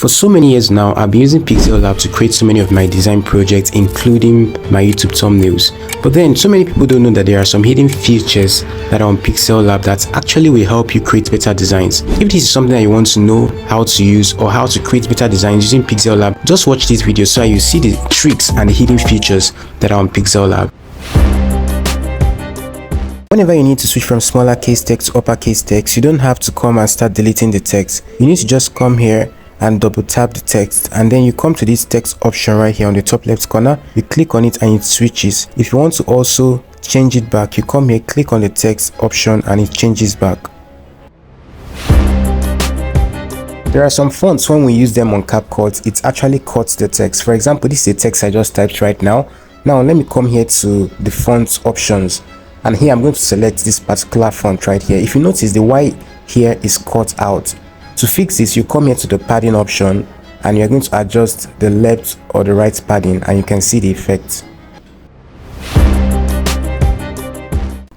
For so many years now, I've been using Pixellab to create so many of my design projects, including my YouTube thumbnails. But then, so many people don't know that there are some hidden features that are on Pixellab that actually will help you create better designs. If this is something that you want to know how to use or how to create better designs using Pixellab, just watch this video so you see the tricks and the hidden features that are on Pixellab. Whenever you need to switch from smaller case text to uppercase text, you don't have to come and start deleting the text. You need to just come here and double tap the text, and then you come to this text option right here on the top left corner. You click on it and it switches. If you want to also change it back, you come here, click on the text option, and it changes back. There are some fonts, when we use them on CapCut, it actually cuts the text. For example, this is a text I just typed right now. Now let me come here to the font options, and here I'm going to select this particular font right here. If you notice, the Y here is cut out. To fix this, you come here to the padding option and you're going to adjust the left or the right padding, and you can see the effect.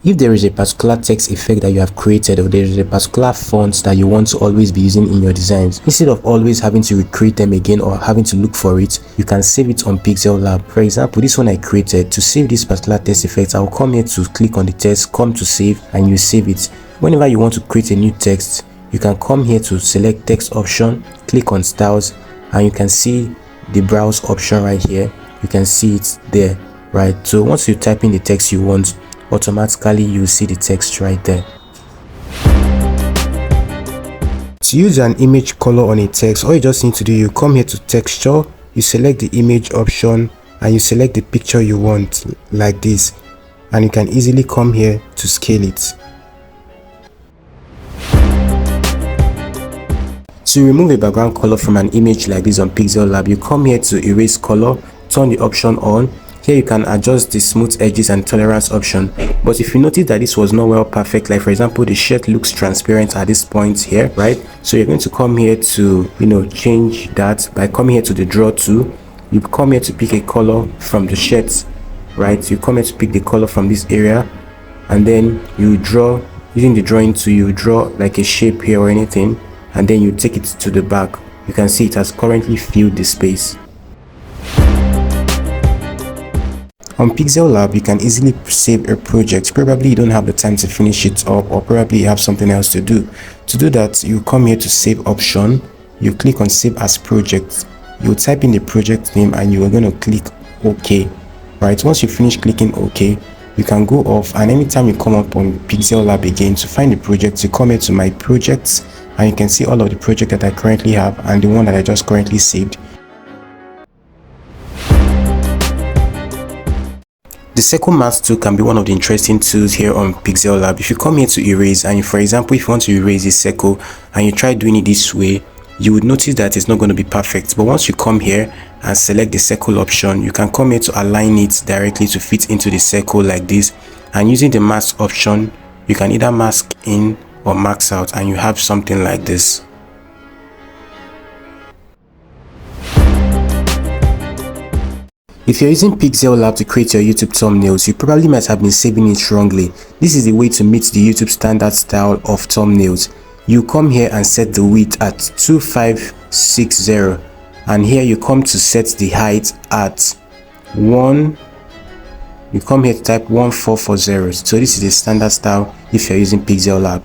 If there is a particular text effect that you have created, or there is a particular font that you want to always be using in your designs, instead of always having to recreate them again or having to look for it, you can save it on Pixellab. For example, this one I created. To save this particular text effect, I'll come here to click on the text, come to save, and you save it. Whenever you want to create a new text, you can come here to select text option, click on styles, and you can see the browse option right here. You can see it there, right? So once you type in the text you want, automatically you see the text right there. To use an image color on a text, all you just need to do, you come here to texture, you select the image option, and you select the picture you want like this, and you can easily come here to scale it. To remove a background color from an image like this on Pixellab, you come here to erase color, turn the option on. Here you can adjust the smooth edges and tolerance option. But if you notice that this was not well perfect, like for example the shirt looks transparent at this point here, right? So you're going to come here to change that by coming here to the draw tool. You come here to pick a color from the shirt, right? You come here to pick the color from this area, and then you draw using the drawing tool. You draw like a shape here or anything, and then you take it to the back. You can see it has currently filled the space. On Pixellab, you can easily save a project. Probably you don't have the time to finish it up, or probably you have something else to do. To do that, you come here to save option, you click on save as project, you type in the project name, and you are going to click OK. Right, once you finish clicking OK, you can go off, and anytime you come up on Pixellab again to find the project, you come here to my projects, and you can see all of the projects that I currently have and the one that I just currently saved. The circle mask tool can be one of the interesting tools here on Pixellab. If you come here to erase, and for example if you want to erase this circle and you try doing it this way, you would notice that it's not going to be perfect. But once you come here and select the circle option, you can come here to align it directly to fit into the circle like this, and using the mask option, you can either mask in or max out, and you have something like this. If you're using Pixellab to create your YouTube thumbnails, you probably might have been saving it wrongly. This is the way to meet the YouTube standard style of thumbnails. You come here and set the width at 2560, and here you come to set the height at 1. You come here to type 1440. So this is the standard style if you're using Pixellab.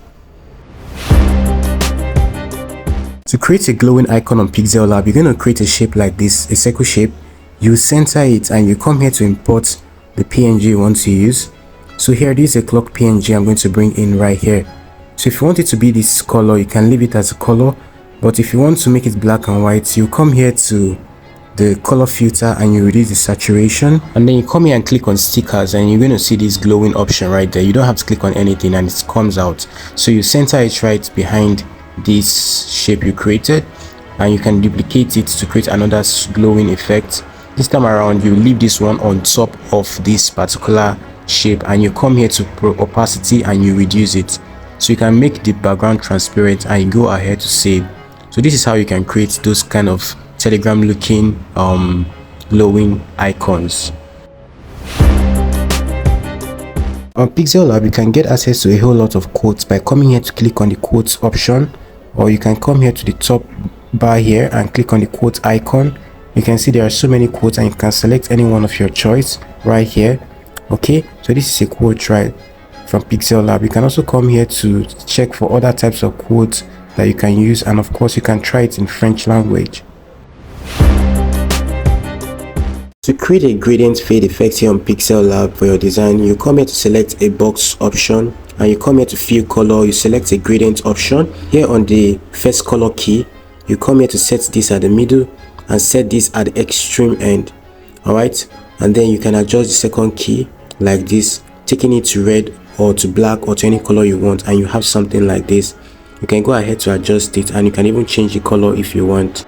To create a glowing icon on Pixellab, you're going to create a shape like this, a circle shape. You center it, and you come here to import the PNG you want to use. So here, this is a clock PNG I'm going to bring in right here. So if you want it to be this color, you can leave it as a color, but if you want to make it black and white, you come here to the color filter and you reduce the saturation, and then you come here and click on stickers, and you're going to see this glowing option right there. You don't have to click on anything and it comes out. So you center it right behind this shape you created, and you can duplicate it to create another glowing effect. This time around, you leave this one on top of this particular shape, and you come here to opacity and you reduce it, so you can make the background transparent, and you go ahead to save. So this is how you can create those kind of Telegram looking glowing icons. On Pixellab, you can get access to a whole lot of quotes by coming here to click on the quotes option, or you can come here to the top bar here and click on the quote icon. You can see there are so many quotes and you can select any one of your choice right here. Okay, so this is a quote right from Pixellab. You can also come here to check for other types of quotes that you can use, and of course you can try it in French language. To create a gradient fade effect here on Pixellab for your design, you come here to select a box option and you come here to fill color. You select a gradient option. Here on the first color key, you come here to set this at the middle and set this at the extreme end. Alright, and then you can adjust the second key like this, taking it to red or to black or to any color you want, and you have something like this. You can go ahead to adjust it and you can even change the color if you want.